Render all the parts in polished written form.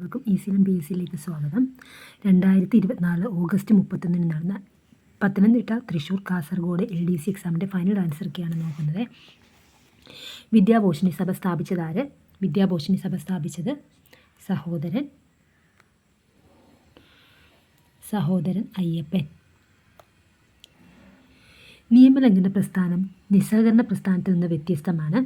എല്ലാവർക്കും ഈസിലും P S സിയിലേക്ക് സ്വാഗതം. 2024 ഓഗസ്റ്റ് 31 നടന്ന പത്തനംതിട്ട, തൃശ്ശൂർ, കാസർഗോഡ് LDC എക്സാമിൻ്റെ ഫൈനൽ ആൻസറൊക്കെയാണ് നോക്കുന്നത്. വിദ്യാഭൂഷണി സഭ സ്ഥാപിച്ചതാര്? വിദ്യാഭൂഷണി സഭ സ്ഥാപിച്ചത് സഹോദരൻ അയ്യപ്പൻ. നിയമലംഘന പ്രസ്ഥാനം നിസ്സഹകരണ പ്രസ്ഥാനത്തിൽ നിന്ന് വ്യത്യസ്തമാണ്.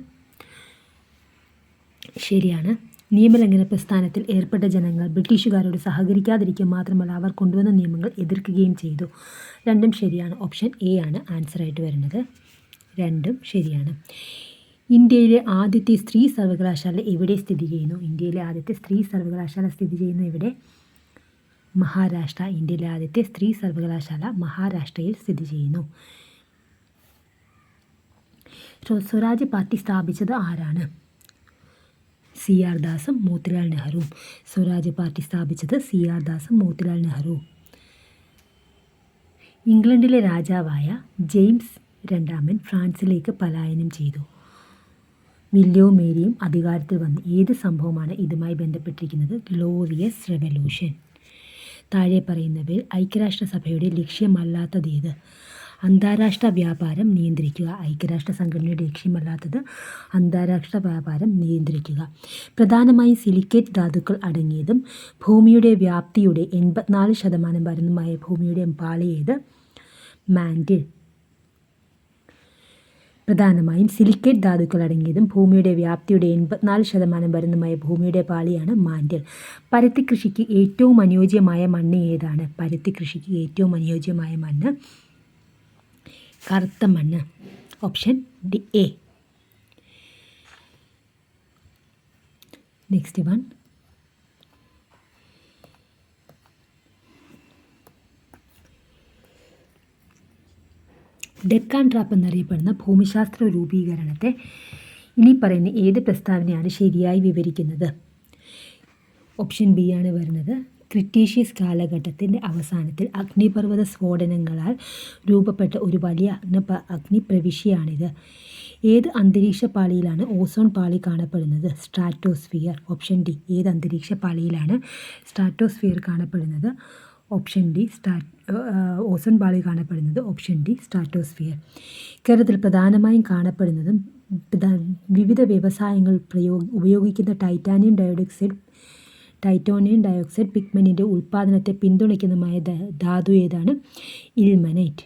ശരിയാണ്. നിയമലംഘന പ്രസ്ഥാനത്തിൽ ഏർപ്പെട്ട ജനങ്ങൾ ബ്രിട്ടീഷുകാരോട് സഹകരിക്കാതിരിക്കുക മാത്രമല്ല അവർ കൊണ്ടുവന്ന നിയമങ്ങൾ എതിർക്കുകയും ചെയ്തു. രണ്ടും ശരിയാണ്. ഓപ്ഷൻ എ ആണ് ആൻസറായിട്ട് വരുന്നത്. രണ്ടും ശരിയാണ്. ഇന്ത്യയിലെ ആദ്യത്തെ സ്ത്രീ സർവകലാശാല എവിടെ സ്ഥിതി ചെയ്യുന്നു? ഇന്ത്യയിലെ ആദ്യത്തെ സ്ത്രീ സർവകലാശാല സ്ഥിതി ചെയ്യുന്നത് എവിടെ? മഹാരാഷ്ട്ര. ഇന്ത്യയിലെ ആദ്യത്തെ സ്ത്രീ സർവകലാശാല മഹാരാഷ്ട്രയിൽ സ്ഥിതി ചെയ്യുന്നു. സ്വരാജ് പാർട്ടി സ്ഥാപിച്ചത് ആരാണ്? CR ദാസും മോത്തിലാൽ നെഹ്റുവും. സ്വരാജ് പാർട്ടി സ്ഥാപിച്ചത് CR ദാസും മോത്തിലാൽ നെഹ്റുവും. ഇംഗ്ലണ്ടിലെ രാജാവായ ജെയിംസ് രണ്ടാമൻ ഫ്രാൻസിലേക്ക് പലായനം ചെയ്തു. വില്യവും മേരിയും അധികാരത്തിൽ വന്നു. ഏത് സംഭവമാണ് ഇതുമായി ബന്ധപ്പെട്ടിരിക്കുന്നത്? Glorious revolution. താഴെ പറയുന്നവയിൽ ഐക്യരാഷ്ട്രസഭയുടെ ലക്ഷ്യമല്ലാത്തതേത്? അന്താരാഷ്ട്ര വ്യാപാരം നിയന്ത്രിക്കുക. ഐക്യരാഷ്ട്ര സംഘടനയുടെ ലക്ഷ്യമല്ലാത്തത് അന്താരാഷ്ട്ര വ്യാപാരം നിയന്ത്രിക്കുക. പ്രധാനമായും സിലിക്കേറ്റ് ധാതുക്കൾ അടങ്ങിയതും ഭൂമിയുടെ വ്യാപ്തിയുടെ 84% വരുന്നതുമായ ഭൂമിയുടെ പാളി ഏത്? മാൻറ്റിൽ. പ്രധാനമായും സിലിക്കേറ്റ് ധാതുക്കൾ അടങ്ങിയതും ഭൂമിയുടെ വ്യാപ്തിയുടെ 84% വരുന്നതുമായ ഭൂമിയുടെ പാളിയാണ് മാൻറ്റിൽ. പരുത്തി കൃഷിക്ക് ഏറ്റവും അനുയോജ്യമായ മണ്ണ് ഏതാണ്? പരുത്തി കൃഷിക്ക് ഏറ്റവും അനുയോജ്യമായ മണ്ണ് കറുത്ത മണ്ണ്. Option A. Next one. Deccan trap എന്നറിയപ്പെടുന്ന ഭൂമിശാസ്ത്ര രൂപീകരണത്തെ ഇനി പറയുന്ന ഏത് പ്രസ്താവനയാണ് ശരിയായി വിവരിക്കുന്നത്? ഓപ്ഷൻ ബി ആണ് വരുന്നത്. ക്രിട്ടീഷ്യസ് കാലഘട്ടത്തിൻ്റെ അവസാനത്തിൽ അഗ്നിപർവ്വത സ്ഫോടനങ്ങളാൽ രൂപപ്പെട്ട ഒരു വലിയ അഗ്നിപ്രവിശ്യയാണിത്. ഏത് അന്തരീക്ഷ പാളിയിലാണ് ഓസോൺ പാളി കാണപ്പെടുന്നത്? സ്ട്രാറ്റോസ്ഫിയർ. Option D. ഏത് അന്തരീക്ഷ പാളിയിലാണ് സ്ട്രാറ്റോസ്ഫിയർ കാണപ്പെടുന്നത്? Option D. ഓസോൺ പാളി കാണപ്പെടുന്നത്. Option D. സ്ട്രാറ്റോസ്ഫിയർ. കേരളത്തിൽ പ്രധാനമായും കാണപ്പെടുന്നതും വിവിധ വ്യവസായങ്ങൾ ഉപയോഗിക്കുന്ന ടൈറ്റാനിയം ഡയോക്സൈഡ് പിഗ്മെൻറ്റിൻ്റെ ഉൽപ്പാദനത്തെ പിന്തുണയ്ക്കുന്നതുമായ ധാതു ഏതാണ്? ഇൽമനൈറ്റ്.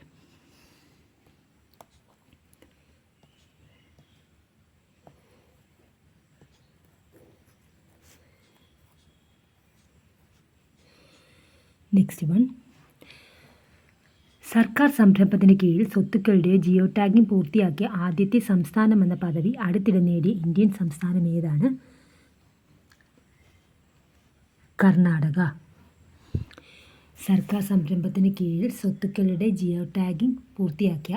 Next one. സർക്കാർ സംരംഭത്തിന് കീഴിൽ സ്വത്തുക്കളുടെ ജിയോ ടാഗിംഗ് പൂർത്തിയാക്കിയ ആദ്യത്തെ സംസ്ഥാനം എന്ന പദവി അടുത്തിടെ നേടിയ ഇന്ത്യൻ സംസ്ഥാനം ഏതാണ്? കർണാടക. സർക്കാർ സംരംഭത്തിന് കീഴിൽ സ്വത്തുക്കളുടെ ജിയോ ടാഗിംഗ് പൂർത്തിയാക്കിയ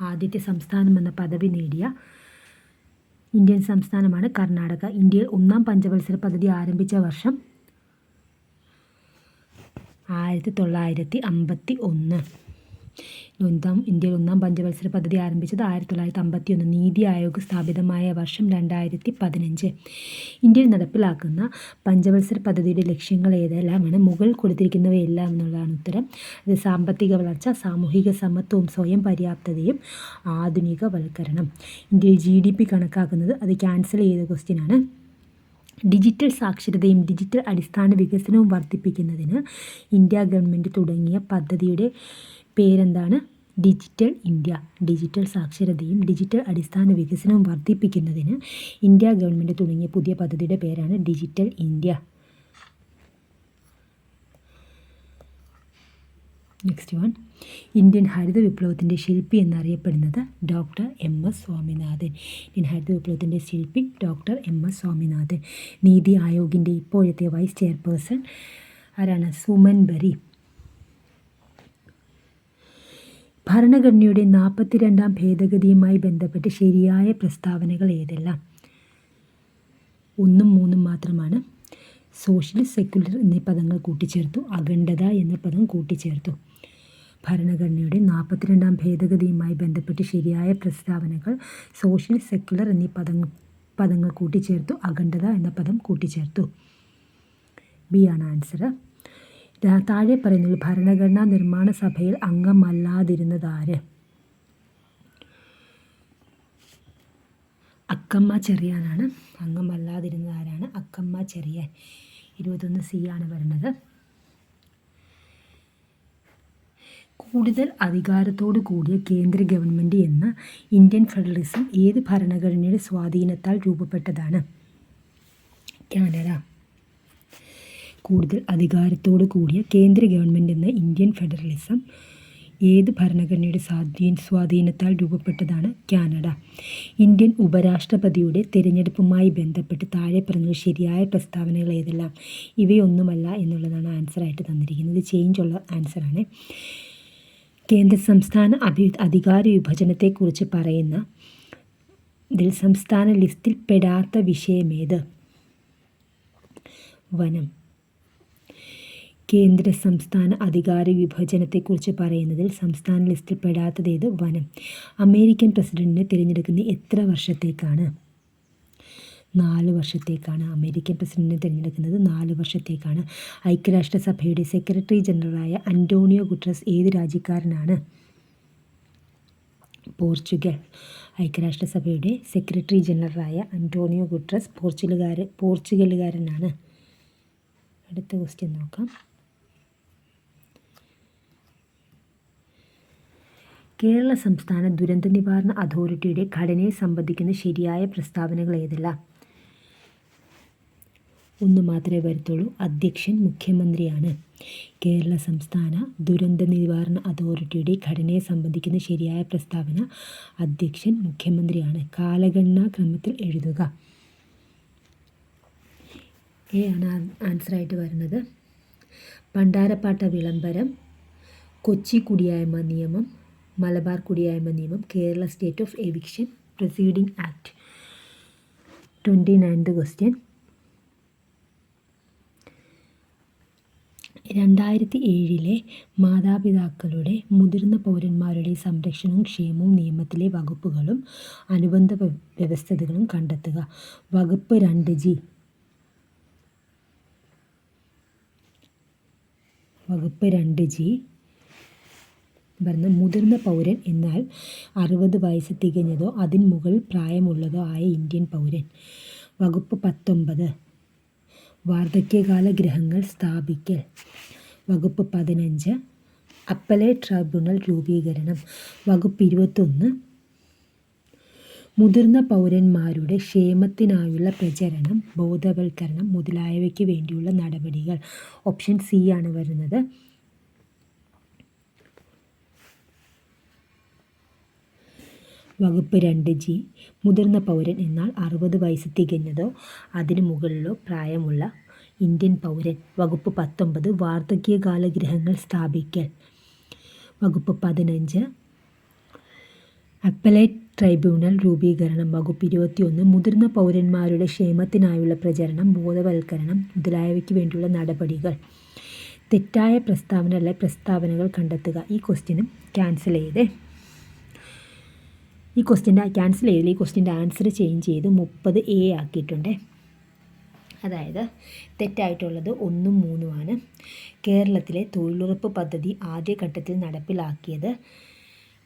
ആദ്യത്തെ സംസ്ഥാനം എന്ന പദവി നേടിയ ഇന്ത്യൻ സംസ്ഥാനമാണ് കർണാടക. ഇന്ത്യയിൽ ഒന്നാം പഞ്ചവത്സര പദ്ധതി ആരംഭിച്ച വർഷം 1951. ഇന്ത്യയിൽ ഒന്നാം പഞ്ചവത്സര പദ്ധതി ആരംഭിച്ചത് 1951. നീതി ആയോഗ് സ്ഥാപിതമായ വർഷം 2015. ഇന്ത്യയിൽ നടപ്പിലാക്കുന്ന പഞ്ചവത്സര പദ്ധതിയുടെ ലക്ഷ്യങ്ങൾ ഏതെല്ലാമാണ്? മുകളിൽ കൊടുത്തിരിക്കുന്നവയെല്ലാം എന്നുള്ളതാണ് ഉത്തരം. അത് സാമ്പത്തിക വളർച്ച, സാമൂഹിക സമത്വവും സ്വയം പര്യാപ്തതയും ആധുനികവൽക്കരണം. ഇന്ത്യയിൽ GDP കണക്കാക്കുന്നത് അത് ക്യാൻസൽ ചെയ്ത ക്വസ്റ്റ്യനാണ്. ഡിജിറ്റൽ സാക്ഷരതയും ഡിജിറ്റൽ അടിസ്ഥാന വികസനവും വർദ്ധിപ്പിക്കുന്നതിന് ഇന്ത്യ ഗവൺമെൻറ് തുടങ്ങിയ പദ്ധതിയുടെ പേരെന്താണ്? Digital India. ഡിജിറ്റൽ സാക്ഷരതയും ഡിജിറ്റൽ അടിസ്ഥാന വികസനവും വർദ്ധിപ്പിക്കുന്നതിന് ഇന്ത്യ ഗവൺമെൻറ് തുടങ്ങിയ പുതിയ പദ്ധതിയുടെ പേരാണ് digital India. Next one. Indian ഹരിത വിപ്ലവത്തിൻ്റെ ശില്പി എന്നറിയപ്പെടുന്നത് ഡോക്ടർ MS സ്വാമിനാഥൻ. ഇന്ത്യൻ ഹരിത വിപ്ലവത്തിൻ്റെ ശില്പി ഡോക്ടർ MS സ്വാമിനാഥൻ. നീതി ആയോഗിൻ്റെ ഇപ്പോഴത്തെ വൈസ് ചെയർപേഴ്സൺ ആരാണ്? സുമൻ ബറി. ഭരണഘടനയുടെ 42ാം ഭേദഗതിയുമായി ബന്ധപ്പെട്ട് ശരിയായ പ്രസ്താവനകൾ ഏതെല്ലാം? 1ഉം 3ഉം മാത്രമാണ്. സോഷ്യലിസ്റ്റ്, സെക്യുലർ എന്നീ പദങ്ങൾ കൂട്ടിച്ചേർത്തു. അഖണ്ഡത എന്ന പദം കൂട്ടിച്ചേർത്തു. ഭരണഘടനയുടെ 42ാം ഭേദഗതിയുമായി ബന്ധപ്പെട്ട് ശരിയായ പ്രസ്താവനകൾ സോഷ്യലിസ്റ്റ്, സെക്യുലർ എന്നീ പദങ്ങൾ കൂട്ടിച്ചേർത്തു. അഖണ്ഡത എന്ന പദം കൂട്ടിച്ചേർത്തു. ബി ആണ് ആൻസർ. താഴെ പറയുന്നതിൽ ഭരണഘടനാ നിർമ്മാണ സഭയിൽ അംഗമല്ലാതിരുന്നതാര്? അക്കമ്മ ചെറിയാനാണ്. അംഗമല്ലാതിരുന്നത് ആരാണ്? അക്കമ്മ ചെറിയാൻ. 21 സി ആണ് വരുന്നത്. കൂടുതൽ അധികാരത്തോടു കൂടിയ കേന്ദ്ര ഗവൺമെൻറ് എന്ന ഇന്ത്യൻ ഫെഡറലിസം ഏത് ഭരണഘടനയുടെ സ്വാധീനത്താൽ രൂപപ്പെട്ടതാണ്? കാനഡ. കൂടുതൽ അധികാരത്തോടു കൂടിയ കേന്ദ്ര ഗവൺമെൻറ് എന്ന ഇന്ത്യൻ ഫെഡറലിസം ഏത് ഭരണഘടനയുടെ സ്വാധീനത്താൽ രൂപപ്പെട്ടതാണ്? കാനഡ. ഇന്ത്യൻ ഉപരാഷ്ട്രപതിയുടെ തിരഞ്ഞെടുപ്പുമായി ബന്ധപ്പെട്ട് താഴെ പറഞ്ഞ ശരിയായ പ്രസ്താവനകൾ ഏതെല്ലാം? ഇവയൊന്നുമല്ല എന്നുള്ളതാണ് ആൻസറായിട്ട് തന്നിരിക്കുന്നത്. ചേഞ്ച് ഉള്ള ആൻസറാണ്. കേന്ദ്ര സംസ്ഥാന അധികാര വിഭജനത്തെക്കുറിച്ച് പറയുന്ന ഇതിൽ സംസ്ഥാന ലിസ്റ്റിൽ പെടാത്ത വിഷയമേത്? വനം. കേന്ദ്ര സംസ്ഥാന അധികാര വിഭജനത്തെക്കുറിച്ച് പറയുന്നതിൽ സംസ്ഥാന ലിസ്റ്റിൽ പെടാത്തതേത്? വനം. അമേരിക്കൻ പ്രസിഡന്റിനെ തിരഞ്ഞെടുക്കുന്നത് എത്ര വർഷത്തേക്കാണ്? 4 വർഷത്തേക്കാണ്. അമേരിക്കൻ പ്രസിഡന്റിനെ തിരഞ്ഞെടുക്കുന്നത് 4 വർഷത്തേക്കാണ്. ഐക്യരാഷ്ട്രസഭയുടെ സെക്രട്ടറി ജനറലായ അന്റോണിയോ ഗുട്ടറസ് ഏത് രാജ്യക്കാരനാണ്? പോർച്ചുഗൽ. ഐക്യരാഷ്ട്രസഭയുടെ സെക്രട്ടറി ജനറലായ അന്റോണിയോ ഗുട്ടറസ് പോർച്ചുഗലുകാരനാണ്. അടുത്ത ക്വസ്റ്റ്യൻ നോക്കാം. കേരള സംസ്ഥാന ദുരന്ത നിവാരണ അതോറിറ്റിയുടെ ഘടനയെ സംബന്ധിക്കുന്ന ശരിയായ പ്രസ്താവനകൾ ഏതെല്ലാം? ഒന്ന് മാത്രമേ വരത്തുള്ളൂ. അധ്യക്ഷൻ മുഖ്യമന്ത്രിയാണ്. കേരള സംസ്ഥാന ദുരന്ത നിവാരണ അതോറിറ്റിയുടെ ഘടനയെ സംബന്ധിക്കുന്ന ശരിയായ പ്രസ്താവന അധ്യക്ഷൻ മുഖ്യമന്ത്രിയാണ്. കാലഗണനാ ക്രമത്തിൽ എഴുതുക. എ ആണ് ആൻസറായിട്ട് വരുന്നത്. പണ്ടാരപ്പാട്ട വിളംബരം, കൊച്ചി കുടിയായ്മ നിയമം, മലബാർ കുടിയായ്മ നിയമം, Kerala state of eviction proceeding act. 29th question. 2007 മാതാപിതാക്കളുടെ മുതിർന്ന പൗരന്മാരുടെ സംരക്ഷണവും ക്ഷേമവും നിയമത്തിലെ വകുപ്പുകളും അനുബന്ധ വ്യവസ്ഥകളും കണ്ടെത്തുക. വകുപ്പ് 2G. വകുപ്പ് 2G പറഞ്ഞ മുതിർന്ന പൗരൻ എന്നാൽ 60 വയസ്സ് തികഞ്ഞതോ അതിന് മുകളിൽ പ്രായമുള്ളതോ ആയ ഇന്ത്യൻ പൗരൻ. വകുപ്പ് 19 വാർദ്ധക്യകാല ഗൃഹങ്ങൾ സ്ഥാപിക്കൽ. വകുപ്പ് 15 അപ്പലേറ്റ് ട്രൈബ്യൂണൽ രൂപീകരണം. വകുപ്പ് 21 മുതിർന്ന പൗരന്മാരുടെ ക്ഷേമത്തിനായുള്ള പ്രചരണം, ബോധവൽക്കരണം മുതലായവയ്ക്ക് വേണ്ടിയുള്ള നടപടികൾ. ഓപ്ഷൻ സി ആണ് വരുന്നത്. വകുപ്പ് 2G മുതിർന്ന പൗരൻ എന്നാൽ 60 വയസ്സ് തികഞ്ഞതോ അതിന് മുകളിലോ പ്രായമുള്ള ഇന്ത്യൻ പൗരൻ. വകുപ്പ് 19 വാർദ്ധക്യകാല ഗൃഹങ്ങൾ സ്ഥാപിക്കൽ. വകുപ്പ് 15 അപ്പലേറ്റ് ട്രൈബ്യൂണൽ രൂപീകരണം. വകുപ്പ് 21 മുതിർന്ന പൗരന്മാരുടെ ക്ഷേമത്തിനായുള്ള പ്രചരണം, ബോധവൽക്കരണം മുതലായവയ്ക്ക് വേണ്ടിയുള്ള നടപടികൾ. തെറ്റായ പ്രസ്താവന അല്ലെ പ്രസ്താവനകൾ കണ്ടെത്തുക. ഈ ക്വസ്റ്റ്യനും ക്യാൻസൽ ചെയ്തേ. ഈ ക്വസ്റ്റ്യൻ്റെ ആൻസർ ചേഞ്ച് ചെയ്ത് 30A ആക്കിയിട്ടുണ്ട്. അതായത് തെറ്റായിട്ടുള്ളത് 1ഉം 3ഉം ആണ്. കേരളത്തിലെ തൊഴിലുറപ്പ് പദ്ധതി ആദ്യഘട്ടത്തിൽ നടപ്പിലാക്കിയത്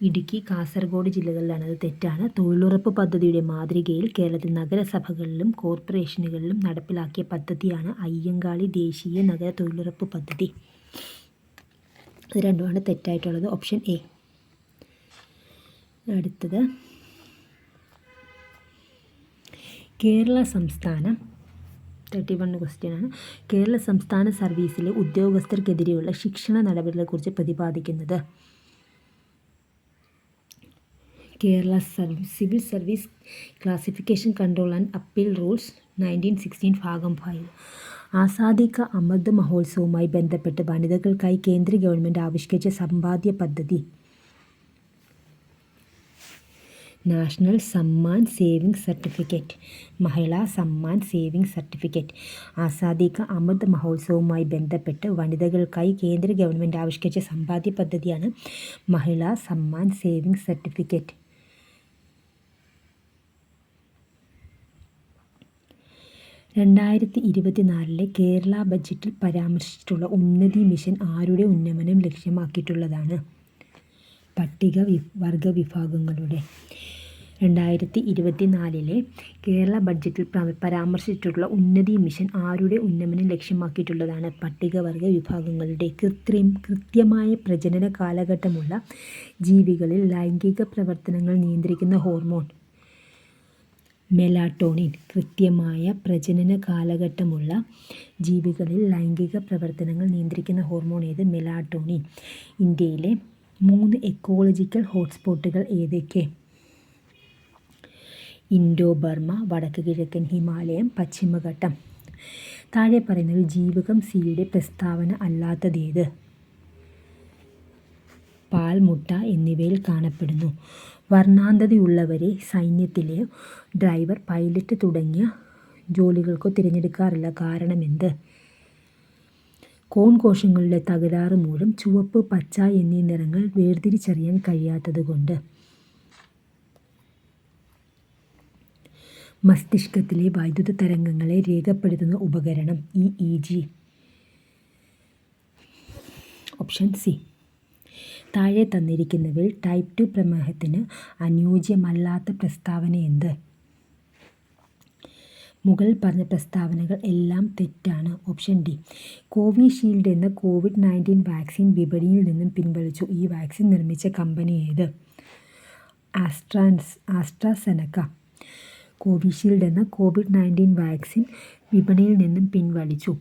ഇടുക്കി, കാസർഗോഡ് ജില്ലകളിലാണ്. അത് തെറ്റാണ്. തൊഴിലുറപ്പ് പദ്ധതിയുടെ മാതൃകയിൽ കേരളത്തിൽ നഗരസഭകളിലും കോർപ്പറേഷനുകളിലും നടപ്പിലാക്കിയ പദ്ധതിയാണ് അയ്യങ്കാളി ദേശീയ നഗര തൊഴിലുറപ്പ് പദ്ധതി. ഇത് രണ്ടുമാണ് തെറ്റായിട്ടുള്ളത്. Option A. അടുത്തത് കേരള സംസ്ഥാനം 31 ക്വസ്റ്റ്യനാണ്. കേരള സംസ്ഥാന സർവീസിലെ ഉദ്യോഗസ്ഥർക്കെതിരെയുള്ള ശിക്ഷണ നടപടികളെക്കുറിച്ച് പ്രതിപാദിക്കുന്നത്. Kerala civil service classification control and appeal rules 1916 ഭാഗം 5. ആസാദി കാ അമൃത് മഹോത്സവവുമായി ബന്ധപ്പെട്ട് വനിതകൾക്കായി കേന്ദ്ര ഗവൺമെൻറ് ആവിഷ്കരിച്ച സമ്പാദ്യ പദ്ധതി. National Samman saving certificate. Mahila Samman saving certificate. Azadi ka Amrit മഹോത്സവവുമായി ബന്ധപ്പെട്ട് വനിതകൾക്കായി കേന്ദ്ര ഗവൺമെൻറ് ആവിഷ്കരിച്ച സമ്പാദ്യ പദ്ധതിയാണ് മഹിളാ സമ്മാൻ സേവിംഗ് സർട്ടിഫിക്കറ്റ്. 2024 കേരള ബജറ്റിൽ പരാമർശിച്ചിട്ടുള്ള ഉന്നതി മിഷൻ ആരുടെ ഉന്നമനം ലക്ഷ്യമാക്കിയിട്ടുള്ളതാണ്? പട്ടികവർഗ വിഭാഗങ്ങളുടെ. 2024 കേരള ബജറ്റിൽ പരാമർശിച്ചിട്ടുള്ള ഉന്നതി മിഷൻ ആരുടെ ഉന്നമനം ലക്ഷ്യമാക്കിയിട്ടുള്ളതാണ്? പട്ടികവർഗ വിഭാഗങ്ങളുടെ. കൃത്യമായ പ്രജനന കാലഘട്ടമുള്ള ജീവികളിൽ ലൈംഗിക പ്രവർത്തനങ്ങൾ നിയന്ത്രിക്കുന്ന ഹോർമോൺ മെലാറ്റോണിൻ. കൃത്യമായ പ്രജനന കാലഘട്ടമുള്ള ജീവികളിൽ ലൈംഗിക പ്രവർത്തനങ്ങൾ നിയന്ത്രിക്കുന്ന ഹോർമോൺ ഏത്? മെലാറ്റോണിൻ. ഇന്ത്യയിലെ 3 എക്കോളജിക്കൽ ഹോട്ട്സ്പോട്ടുകൾ ഏതൊക്കെ? ഇൻഡോ ബർമ, വടക്ക് കിഴക്കൻ ഹിമാലയം, പശ്ചിമഘട്ടം. താഴെ പറയുന്നതിൽ ജീവകം സിയുടെ പ്രസ്താവന അല്ലാത്തതേത്? പാൽ, മുട്ട എന്നിവയിൽ കാണപ്പെടുന്നു. വർണ്ണാന്ധതയുള്ളവരെ സൈന്യത്തിലെ ഡ്രൈവർ, പൈലറ്റ് തുടങ്ങിയ ജോലികൾക്കോ തിരഞ്ഞെടുക്കാറില്ല. കാരണമെന്ത്? കോശങ്ങളുടെ തകരാറ് മൂലം ചുവപ്പ്, പച്ച എന്നീ നിറങ്ങൾ വേർതിരിച്ചറിയാൻ കഴിയാത്തതുകൊണ്ട്. മസ്തിഷ്കത്തിലെ വൈദ്യുത തരംഗങ്ങളെ രേഖപ്പെടുത്തുന്ന ഉപകരണം EEG. Option C. താഴെ തന്നിരിക്കുന്നവയിൽ ടൈപ്പ് 2 പ്രമേഹത്തിന് അനുയോജ്യമല്ലാത്ത പ്രസ്താവന എന്ത്? മുകളിൽ പറഞ്ഞ പ്രസ്താവനകൾ എല്ലാം തെറ്റാണ്. Option D. കോവിഷീൽഡ് എന്ന COVID-19 വാക്സിൻ വിപണിയിൽ നിന്നും പിൻവലിച്ചു. ഈ വാക്സിൻ നിർമ്മിച്ച കമ്പനി ഏത്? ആസ്ട്രാസെനക്ക. കോവിഷീൽഡ് എന്ന COVID-19 വാക്സിൻ വിപണിയിൽ നിന്നും പിൻവലിച്ചു.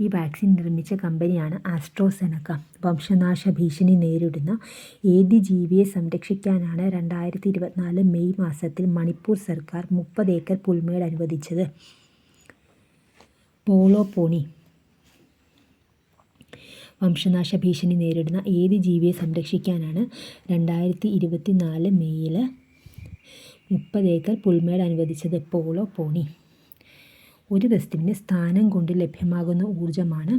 ഈ വാക്സിൻ നിർമ്മിച്ച കമ്പനിയാണ് ആസ്ട്രാസെനക്ക. വംശനാശ ഭീഷണി നേരിടുന്ന ഏത് ജീവിയെ സംരക്ഷിക്കാനാണ് 2024 മെയ് മാസത്തിൽ മണിപ്പൂർ സർക്കാർ 30 ഏക്കർ പുൽമേട് അനുവദിച്ചത്? പോളോ പോണി. വംശനാശ ഭീഷണി നേരിടുന്ന ഏത് ജീവിയെ സംരക്ഷിക്കാനാണ് 2024 മെയ്യിൽ 30 ഏക്കർ പുൽമേട് അനുവദിച്ചത്? പോളോ പോണി. ഒരു വസ്തുവിന് സ്ഥാനം കൊണ്ട് ലഭ്യമാകുന്ന ഊർജ്ജമാണ്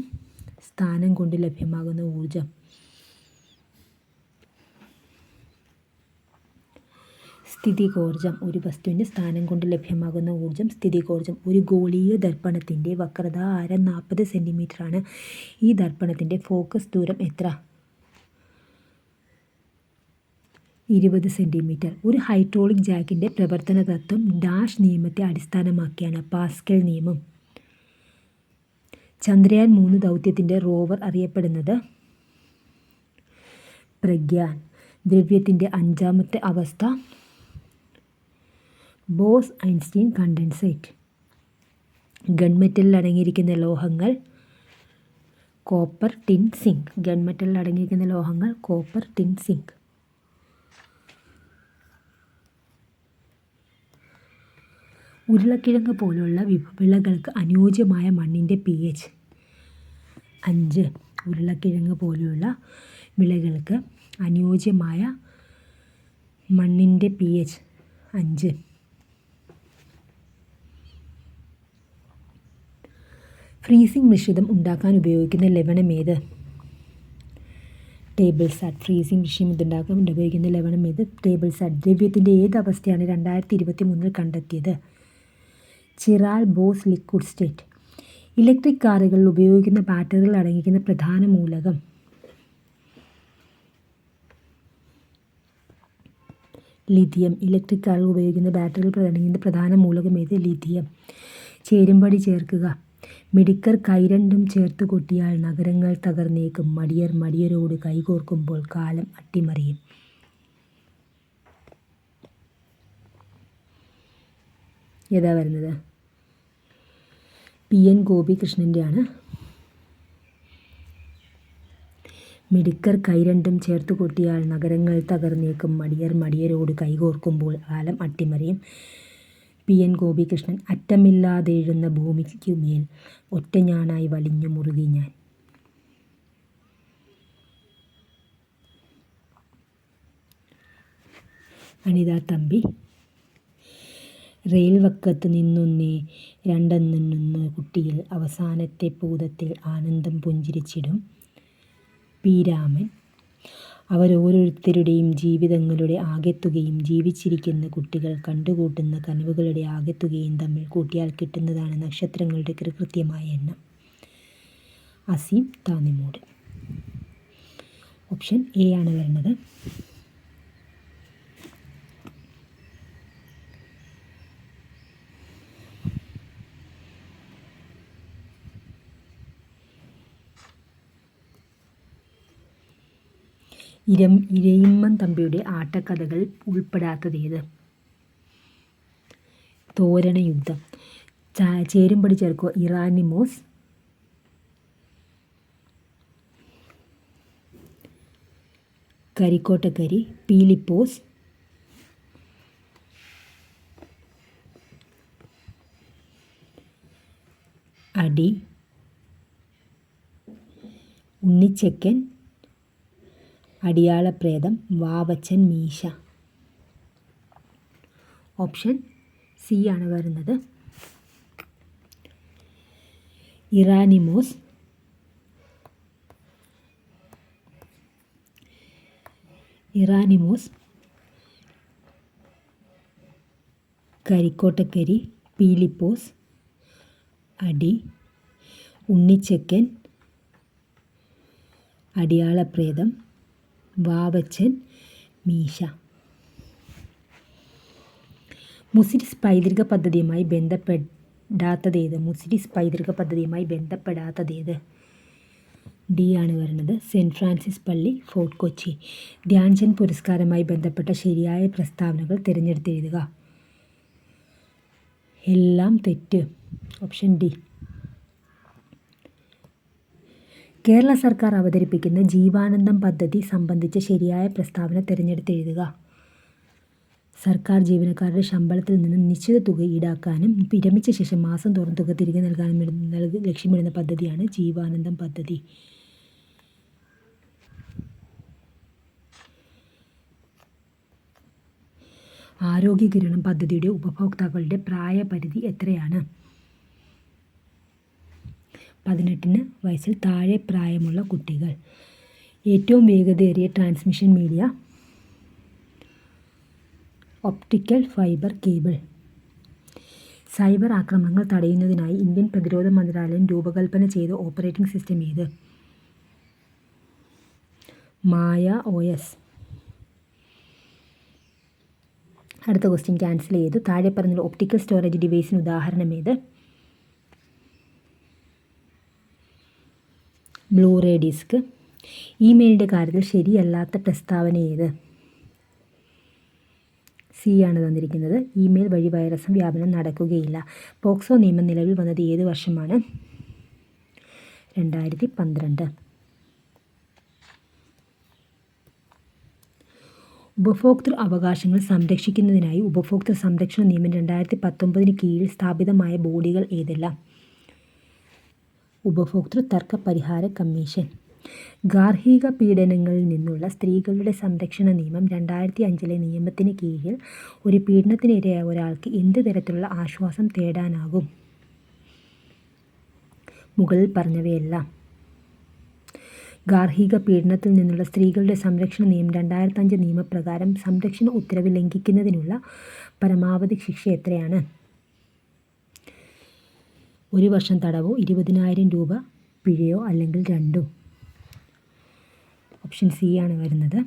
സ്ഥിതികോർജ്ജം. ഒരു വസ്തുവിന് സ്ഥാനം കൊണ്ട് ലഭ്യമാകുന്ന ഊർജ്ജം സ്ഥിതികോർജ്ജം. ഒരു ഗോളീയ ദർപ്പണത്തിൻ്റെ വക്രത ആരം 40 സെൻറ്റിമീറ്ററാണ്. ഈ ദർപ്പണത്തിൻ്റെ ഫോക്കസ് ദൂരം എത്ര? 20 സെൻറ്റിമീറ്റർ. ഒരു ഹൈഡ്രോളിക് ജാക്കിൻ്റെ പ്രവർത്തന തത്വം ഡാഷ് നിയമത്തെ അടിസ്ഥാനമാക്കിയാണ്? പാസ്കൽ നിയമം. ചന്ദ്രയാൻ 3 ദൗത്യത്തിൻ്റെ റോവർ അറിയപ്പെടുന്നത്? പ്രഗ്യാൻ. ദ്രവ്യത്തിൻ്റെ 5ാമത്തെ അവസ്ഥ? Bose-Einstein condensate. ഗൺമെറ്റലിൽ അടങ്ങിയിരിക്കുന്ന ലോഹങ്ങൾ? Copper, tin, zinc. ഗൺമെറ്റലിൽ അടങ്ങിയിരിക്കുന്ന ലോഹങ്ങൾ കോപ്പർ, ടിൻ, സിങ്ക്. ഉരുളക്കിഴങ്ങ് പോലുള്ള വിളകൾക്ക് അനുയോജ്യമായ മണ്ണിൻ്റെ pH? 5. ഉരുളക്കിഴങ്ങ് പോലെയുള്ള വിളകൾക്ക് അനുയോജ്യമായ മണ്ണിൻ്റെ pH 5. ഫ്രീസിംഗ് മിശ്രിതം ഉണ്ടാക്കാൻ ഉപയോഗിക്കുന്ന ലവണം ഏത്? Table salt. ഫ്രീസിംഗ് മിശ്രിതം ഉണ്ടാക്കാൻ ഉപയോഗിക്കുന്ന ലവണം ഏത്? Table salt. ദ്രവ്യത്തിൻ്റെ ഏത് അവസ്ഥയാണ് 2023 കണ്ടെത്തിയത്? Chiral Bose liquid state. Electric കാറുകളിൽ ഉപയോഗിക്കുന്ന ബാറ്ററികൾ അടങ്ങിയിരിക്കുന്ന പ്രധാന മൂലകം? ലിഥിയം. ഇലക്ട്രിക് കാറുകൾ ഉപയോഗിക്കുന്ന ബാറ്ററികൾ അടങ്ങിയിരിക്കുന്ന പ്രധാന മൂലകം ഏത്? ലിഥിയം. ചേരുംപടി ചേർക്കുക. മിടുക്കർ കൈരണ്ടും ചേർത്ത് കൊട്ടിയാൽ നഗരങ്ങൾ തകർന്നേക്കും. മടിയർ മടിയരോട് കൈകോർക്കുമ്പോൾ കാലം അട്ടിമറിയും. ഏതാ വരുന്നത്? PN ഗോപികൃഷ്ണൻ്റെയാണ്. മിടുക്കർ കൈരണ്ടും ചേർത്ത് കൊട്ടിയാൽ നഗരങ്ങൾ തകർന്നേക്കും. മടിയർ മടിയരോട് കൈകോർക്കുമ്പോൾ കാലം അട്ടിമറിയും. PN ഗോപികൃഷ്ണൻ. അറ്റമില്ലാതെഴുന്ന ഭൂമിക്കുമേൽ ഒറ്റഞ്ഞാണായി വലിഞ്ഞു മുറുകി ഞാൻ. അനിത തമ്പി. റെയിൽ വക്കത്ത് നിന്നൊന്നേ രണ്ടെണ്ണുന്ന കുട്ടിയിൽ അവസാനത്തെ പൂതത്തിൽ ആനന്ദം പുഞ്ചിരിച്ചിടും. P രാമൻ. അവരോരോരുത്തരുടെയും ജീവിതങ്ങളുടെ ആകെത്തുകയും ജീവിച്ചിരിക്കുന്ന കുട്ടികൾ കണ്ടുകൂട്ടുന്ന കനവുകളുടെ ആകെത്തുകയും തമ്മിൽ കൂട്ടിയാൽ കിട്ടുന്നതാണ് നക്ഷത്രങ്ങളുടെ കൃത്യമായ എണ്ണം. അസീം താന്നിമൂട്. ഓപ്ഷൻ എ ആണ് വരുന്നത്. ഇരയിമ്മൻ തമ്പിയുടെ ആട്ടക്കഥകൾ ഉൾപ്പെടാത്തതേത്? തോരണയുദ്ധം. ചേരുംപടി ചേർക്കുക. ഇറാനിമോസ്, കരിക്കോട്ടക്കരി, പീലിപ്പോസ്, അടി, ഉണ്ണിച്ചക്കൻ, അടിയാളപ്രേതം, വാവച്ചൻ മീശ. ഓപ്ഷൻ സി ആണ് വരുന്നത്. ഇറാനിമോസ്, കരിക്കോട്ടക്കരി, പീലിപ്പോസ്, അടി, ഉണ്ണിച്ചക്കൻ, അടിയാളപ്രേതം, വാവച്ചൻ മീശ. മുസിരിസ് പൈതൃക പദ്ധതിയുമായി ബന്ധപ്പെടാത്തതേത്? ഡി ആണ് വരുന്നത്. സെൻറ്റ് ഫ്രാൻസിസ് പള്ളി, ഫോർട്ട് കൊച്ചി. ധ്യാൻചന്ദ് പുരസ്കാരവുമായി ബന്ധപ്പെട്ട ശരിയായ പ്രസ്താവനകൾ തിരഞ്ഞെടുത്തെഴുതുക. എല്ലാം തെറ്റ്. Option D. കേരള സർക്കാർ അവതരിപ്പിക്കുന്ന ജീവാനന്ദം പദ്ധതി സംബന്ധിച്ച ശരിയായ പ്രസ്താവന തിരഞ്ഞെടുത്തെഴുതുക. സർക്കാർ ജീവനക്കാരുടെ ശമ്പളത്തിൽ നിന്ന് നിശ്ചിത തുക ഈടാക്കാനും വിരമിച്ച ശേഷം മാസം തോറും തുക തിരികെ നൽകാനും ലക്ഷ്യമിടുന്ന പദ്ധതിയാണ് ജീവാനന്ദം പദ്ധതി. ആരോഗ്യ കിരണം പദ്ധതിയുടെ ഉപഭോക്താക്കളുടെ പ്രായപരിധി എത്രയാണ്? 18 വയസ്സിൽ താഴെ പ്രായമുള്ള കുട്ടികൾ. ഏറ്റവും വേഗതയേറിയ transmission media optical fibre cable. Cyber ആക്രമണങ്ങൾ തടയുന്നതിനായി ഇന്ത്യൻ പ്രതിരോധ മന്ത്രാലയം രൂപകൽപ്പന ചെയ്ത ഓപ്പറേറ്റിംഗ് സിസ്റ്റം ഏത്? മായ OS. അടുത്ത ക്വസ്റ്റ്യൻ ക്യാൻസൽ ചെയ്തു. താഴെ പറഞ്ഞ ഒപ്റ്റിക്കൽ സ്റ്റോറേജ് ഡിവൈസിന് ഉദാഹരണം ഏത്? Blue ray disk. ഇമെയിലിൻ്റെ കാര്യത്തിൽ ശരിയല്ലാത്ത പ്രസ്താവന ഏത്? സി ആണ് തന്നിരിക്കുന്നത്. ഇമെയിൽ വഴി വൈറസ് വ്യാപനം നടക്കുകയില്ല. പോക്സോ നിയമം നിലവിൽ വന്നത് ഏത് വർഷമാണ്? 2012. ഉപഭോക്തൃ അവകാശങ്ങൾ സംരക്ഷിക്കുന്നതിനായി ഉപഭോക്തൃ സംരക്ഷണ നിയമം 2019 കീഴിൽ സ്ഥാപിതമായ ബോഡികൾ ഏതെല്ലാം? ഉപഭോക്തൃ തർക്ക പരിഹാര കമ്മീഷൻ. ഗാർഹിക പീഡനങ്ങളിൽ നിന്നുള്ള സ്ത്രീകളുടെ സംരക്ഷണ നിയമം 2005 നിയമത്തിന് കീഴിൽ ഒരു പീഡനത്തിനിരയായ ഒരാൾക്ക് എന്ത് തരത്തിലുള്ള ആശ്വാസം തേടാനാകും? മുകളിൽ പറഞ്ഞവയെല്ലാം. ഗാർഹിക പീഡനത്തിൽ നിന്നുള്ള സ്ത്രീകളുടെ സംരക്ഷണ നിയമം 2005 നിയമപ്രകാരം സംരക്ഷണ ഉത്തരവ് ലംഘിക്കുന്നതിനുള്ള പരമാവധി ശിക്ഷ എത്രയാണ്? 1 വർഷം തടവോ 20,000 രൂപ പിഴയോ അല്ലെങ്കിൽ രണ്ടും? ഓപ്ഷൻ സി ആണ് വരുന്നത്.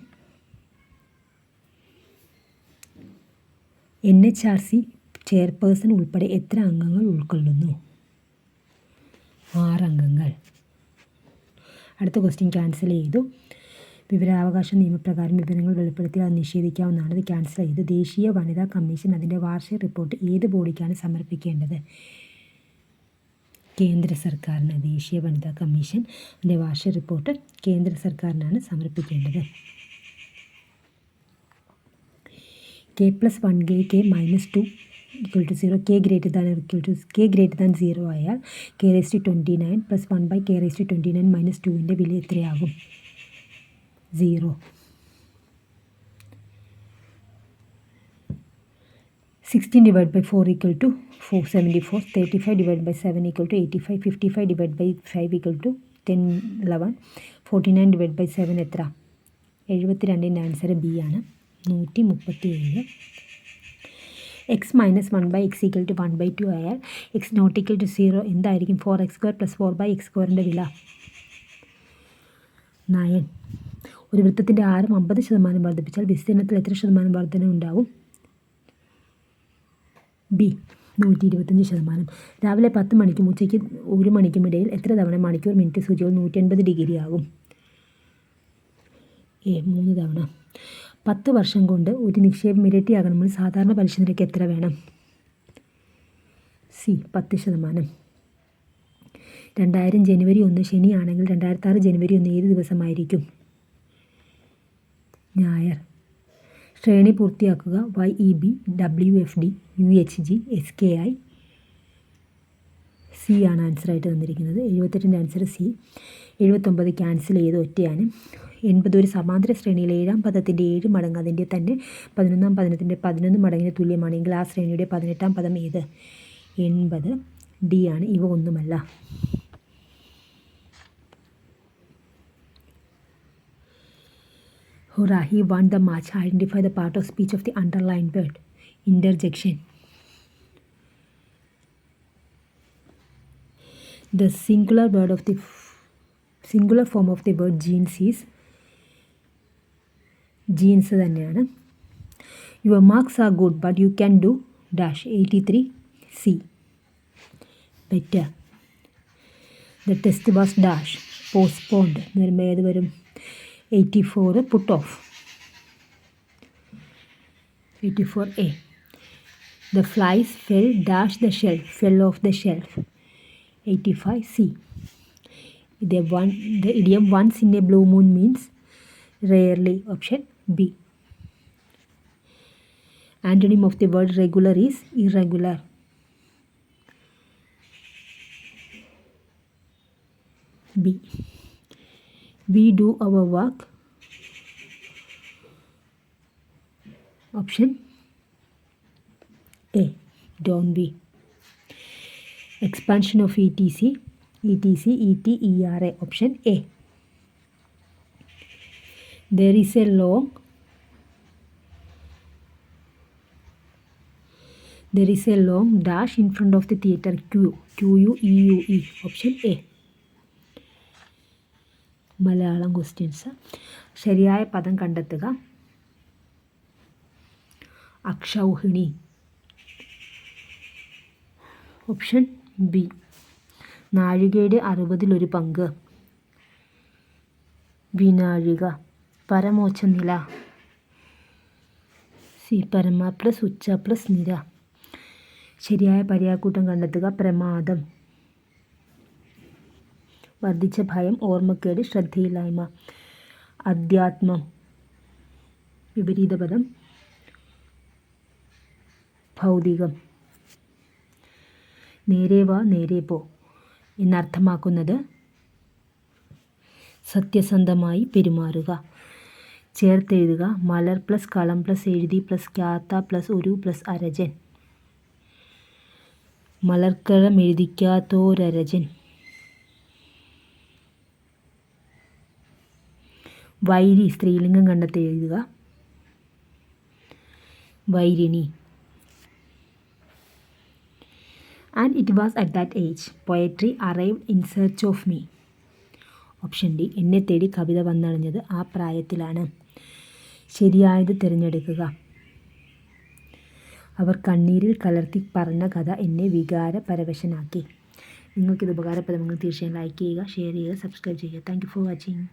NHRC ചെയർപേഴ്സൺ ഉൾപ്പെടെ എത്ര അംഗങ്ങൾ ഉൾക്കൊള്ളുന്നു? 6 അംഗങ്ങൾ. അടുത്ത ക്വസ്റ്റ്യൻ ക്യാൻസൽ ചെയ്തു. വിവരാവകാശ നിയമപ്രകാരം വിവരങ്ങൾ വെളിപ്പെടുത്തിയാൽ അത് നിഷേധിക്കാവുന്നതാണ്. ഇത് ക്യാൻസൽ ചെയ്തു. ദേശീയ വനിതാ കമ്മീഷൻ അതിൻ്റെ വാർഷിക റിപ്പോർട്ട് ഏത് ബോഡിക്കാണ് സമർപ്പിക്കേണ്ടത്? കേന്ദ്ര സർക്കാരിന്. ദേശീയ വനിതാ കമ്മീഷൻ അതിൻ്റെ വാർഷിക റിപ്പോർട്ട് കേന്ദ്ര സർക്കാരിനാണ് സമർപ്പിക്കേണ്ടത്. K+1 K-2 = 0. K greater than 0 ആയാൽ K29 + 1/K29 - 2ൻ്റെ വില എത്രയാകും? 0. 16 / 4 = 474. 35 / 7 = 85. 55 / 5 = 1011. 49 / 7 എത്ര? 72ൻ്റെ ആൻസർ ബി ആണ്. 137. X minus 1/x equal to 1/2 ആയാൽ എക്സ് നോട്ട് ഈക്വൽ ടു 0 എന്തായിരിക്കും? 4x² + 4/x²ൻ്റെ വില 9. ഒരു വൃത്തത്തിൻ്റെ ആരം 50% വർദ്ധിപ്പിച്ചാൽ വിസ്തീർണത്തിൽ എത്ര ശതമാനം വർധന ഉണ്ടാവും? ബി 125%. രാവിലെ 10 മണിക്കും ഉച്ചയ്ക്ക് 1 മണിക്കും ഇടയിൽ എത്ര തവണ മണിക്കൂർ മിനിറ്റ് സൂചികൾ 180 ഡിഗ്രി ആകും? എ 3 തവണ. 10 വർഷം കൊണ്ട് ഒരു നിക്ഷേപം ഇരട്ടിയാകണമെങ്കിൽ സാധാരണ പലിശ നിരക്ക് എത്ര വേണം? സി 10%. 2000 ജനുവരി 1 ശനിയാണെങ്കിൽ 2006 ജനുവരി 1 ഏത് ദിവസമായിരിക്കും? ഞായർ. ശ്രേണി പൂർത്തിയാക്കുക. YEB, WFD, UHG, SKI. C ആണ് ആൻസറായിട്ട് തന്നിരിക്കുന്നത്. 78ൻ്റെ ആൻസർ സി. 79 ക്യാൻസൽ ചെയ്ത് ഒറ്റയാണ്. 80 ഒരു സമാന്തര ശ്രേണിയിലെ 7ാം പദത്തിൻ്റെ 7 മടങ്ങ് അതിൻ്റെ തന്നെ 11ാം പദത്തിൻ്റെ 11 മടങ്ങിന് തുല്യമാണെങ്കിൽ ആ ശ്രേണിയുടെ 18ാം പദം ഏത്? 80. ഡി ആണ്. ഇവ ഒന്നുമല്ല. Hurrah, he won the match. Identify the part of speech of the underlined word. Interjection. The singular form of the word jeans is jeans തന്നെയാണ്. Your marks are good but you can do dash 83. C. Better. The test was dash postponed. ഏത് വരും? 84 put off. 84A. The flies fell dash the shelf, fell off the shelf. 85C. The idiom once in a blue moon means rarely. Option B. Antonym of the word regular is irregular. B. We do our work. Option A. Don't we? Expansion of ETC, ETERA. Option A. There is a long dash in front of the theatre. QUEUE. Option A. Malayalam questions. ശരിയായ പദം കണ്ടെത്തുക. അക്ഷൗഹിണി. Option B. നാഴികയുടെ 60 പങ്ക്. വിനാഴിക. പരമോച്ച നില. C. പരമ plus ഉച്ച plus നിര. ശരിയായ പര്യായക്കൂട്ടം കണ്ടെത്തുക. പ്രമാദം. വർദ്ധിച്ച ഭയം, ഓർമ്മക്കേട്, ശ്രദ്ധയില്ലായ്മ. അധ്യാത്മം. വിപരീത പദം ഭൗതികം. നേരെ വാ നേരെ പോ എന്നർത്ഥമാക്കുന്നത് സത്യസന്ധമായി പെരുമാറുക. ചേർത്തെഴുതുക. മലർ പ്ലസ് കളം പ്ലസ് എഴുതി പ്ലസ് ക്യാത്ത പ്ലസ് ഒരു പ്ലസ് അരജൻ. മലർക്കളം എഴുതിക്കാത്തോരരജൻ. വൈരി സ്ത്രീലിംഗം കണ്ടെത്തി എഴുതുക. വൈരിണി. And it was at that age poetry arrived in search of me. Option D. എന്നെ തേടി കവിത വന്നണഞ്ഞത് ആ പ്രായത്തിലാണ്. ശരിയായത് തിരഞ്ഞെടുക്കുക. അവർ കണ്ണീരിൽ കലർത്തി പറഞ്ഞ കഥ എന്നെ വികാരപരവശനാക്കി. നിങ്ങൾക്കിത് ഉപകാരപ്രദമെങ്കിൽ തീർച്ചയായും ലൈക്ക് ചെയ്യുക, ഷെയർ ചെയ്യുക, സബ്സ്ക്രൈബ് ചെയ്യുക. Thank you for watching.